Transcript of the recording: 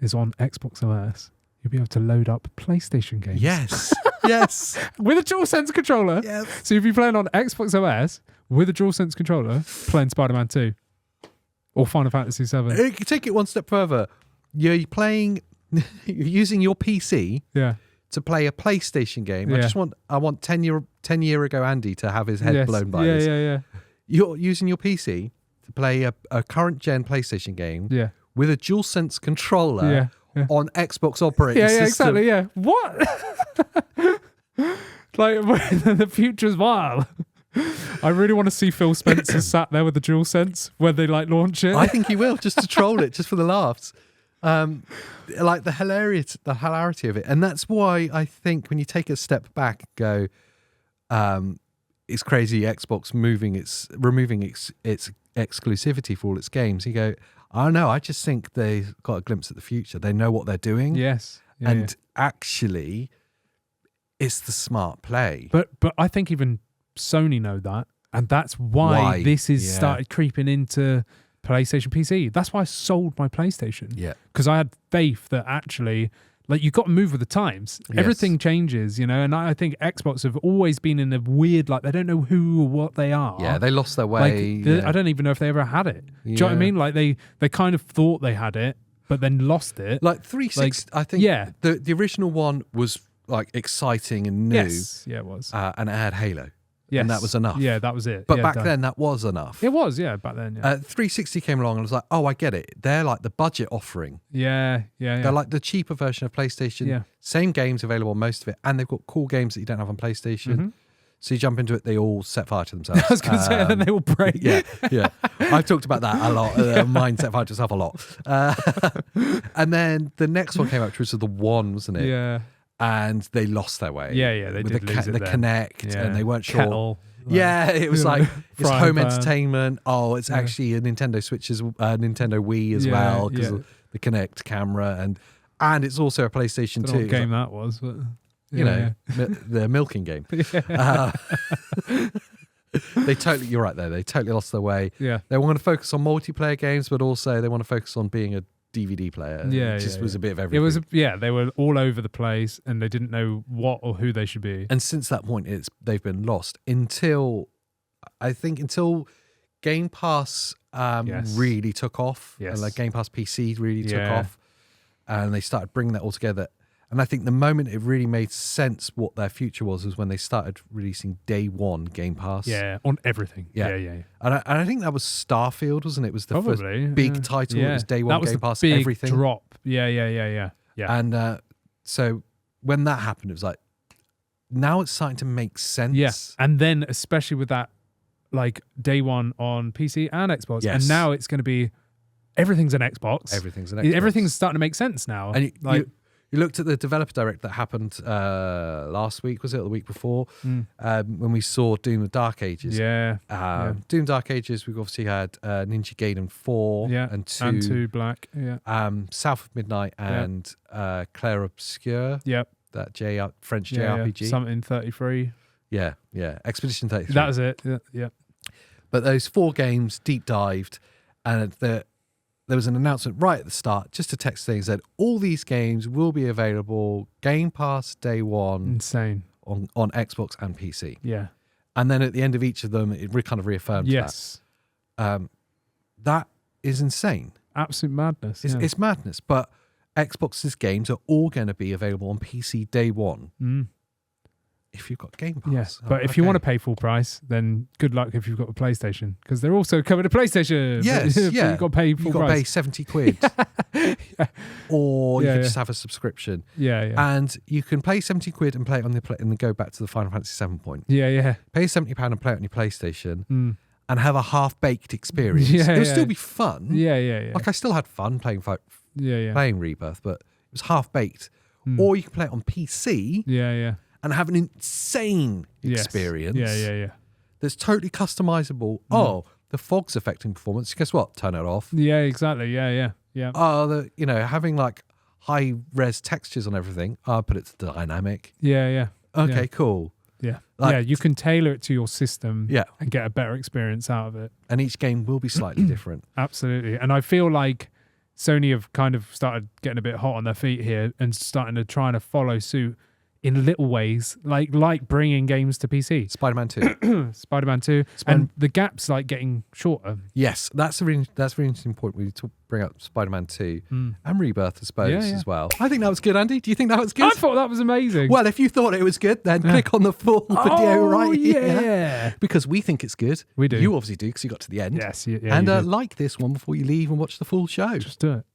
is on Xbox OS, you'll be able to load up PlayStation games. Yes. Yes. With a DualSense controller. Yes. So if you're playing on Xbox OS with a DualSense controller, playing Spider-Man 2 or Final Fantasy 7. You can take it one step further. You're playing, you're using your PC Yeah. to play a PlayStation game. Yeah. I want 10 year ago Andy to have his head blown by this. Yeah. You're using your PC to play a current gen PlayStation game Yeah. with a DualSense controller Yeah. on Xbox operating Yeah, system. exactly. Yeah. What? Like, the future's wild. I really want to see Phil Spencer sat there with the DualSense when they like launch it. I think he will, just to troll it, just for the laughs. Like the hilarity of it. And that's why I think when you take a step back and go, it's crazy Xbox removing its exclusivity for all its games. You go, I don't know, I just think they got a glimpse at the future. They know what they're doing. Yes. Yeah, and actually, it's the smart play. But I think even Sony know that, and that's why this is started creeping into PlayStation PC. That's why I sold my PlayStation. Yeah. Because I had faith that actually, like, you've got to move with the times. Yes. Everything changes, you know, and I think Xbox have always been in a weird, like, they don't know who or what they are. Yeah, they lost their way. Like, I don't even know if they ever had it. Do you know what I mean? Like, they kind of thought they had it, but then lost it. Like 360, I think the original one was like exciting and new. Yes, yeah, it was. And it had Halo. Yes. And that was enough. Yeah, that was it. But Yeah, back done. then, that was enough. It was, yeah, back then, yeah. 360 came along and I was like, oh, I get it. They're like the budget offering. Yeah. They're like the cheaper version of PlayStation. Yeah. Same games available on most of it. And they've got cool games that you don't have on PlayStation. Mm-hmm. So you jump into it, they all set fire to themselves. I was going to say, and then they will break. Yeah. I've talked about that a lot. Mine set fire to itself a lot. And then the next one came out, which was the One, wasn't it? Yeah. And they lost their way. Yeah, they with did lose it the then. Kinect, and they weren't sure. Kettle, Yeah, it was like it's frying home pan. entertainment. Oh, it's actually a Nintendo Switch, Nintendo Wii as well, because of the Kinect camera, and it's also a PlayStation 2. I don't know what game that was, but You know, the milking game. You're right there. They totally lost their way. Yeah. They want to focus on multiplayer games, but also they want to focus on being a DVD player. Yeah, it just was a bit of It everything. was, they were all over the place, and they didn't know what or who they should be. And since that point, they've been lost until Game Pass really took off. Yes. And like Game Pass PC really took Yeah. off, and they started bringing that all together. And I think the moment it really made sense what their future was when they started releasing day one Game Pass. Yeah, on everything. Yeah. And I think that was Starfield, wasn't it? It was the Probably, first big title. Yeah. It was day one That was Game the Pass, big everything. drop. Yeah. And so when that happened, it was like, now it's starting to make sense. Yeah, and then especially with that, like day one on PC and Xbox, Yes. and now it's going to be everything's an Xbox. Everything's an Xbox. Everything's starting to make sense now. And you looked at the developer direct that happened last week, was it, or the week before, when we saw Doom the Dark Ages. Yeah. Doom Dark Ages, we've obviously had Ninja Gaiden 4 and 2. And 2 Black. Yeah. South of Midnight and Claire Obscure. Yep. That French Yeah. JRPG. Something 33. Yeah. Expedition 33. That was it. Yeah. But those 4 games deep dived, and there was an announcement right at the start, just a text thing said, all these games will be available Game Pass day one Insane. on Xbox and PC. Yeah. And then at the end of each of them, it kind of reaffirmed that. That is insane. Absolute madness. It's madness. But Xbox's games are all going to be available on PC day one. If you've got Game Pass. Yes, but if you want to pay full price, then good luck if you've got a PlayStation, because they're also coming to PlayStation. Yes, But yeah. you've got to pay full You've got to price. pay 70 quid. Or you can just have a subscription. Yeah. And you can pay 70 quid and play it on and then go back to the Final Fantasy 7 point. Yeah. Pay £70 and play it on your PlayStation and have a half-baked experience. Yeah, It'll still be fun. Yeah. Like I still had fun playing playing Rebirth, but it was half-baked. Or you can play it on PC. Yeah. And have an insane experience. Yeah. That's totally customizable. Oh, the fog's affecting performance. Guess what? Turn it off. Yeah, exactly. Yeah. Oh, having like high res textures on everything. I'll put it to dynamic. Yeah. Okay, cool. Yeah. Like- You can tailor it to your system Yeah. and get a better experience out of it. And each game will be slightly different. Absolutely. And I feel like Sony have kind of started getting a bit hot on their feet here and starting to try to follow suit in little ways, like bringing games to PC. Spider-Man 2. Spider-Man 2. And the gap's like getting shorter. Yes, that's a really interesting point when you bring up Spider-Man 2 and Rebirth, I suppose, as well. I think that was good, Andy. Do you think that was good? I thought that was amazing. Well, if you thought it was good, then click on the full video right here. Yeah. Because we think it's good. We do. You obviously do because you got to the end. Yes. Yeah, and like this one before you leave and watch the full show. Just do it.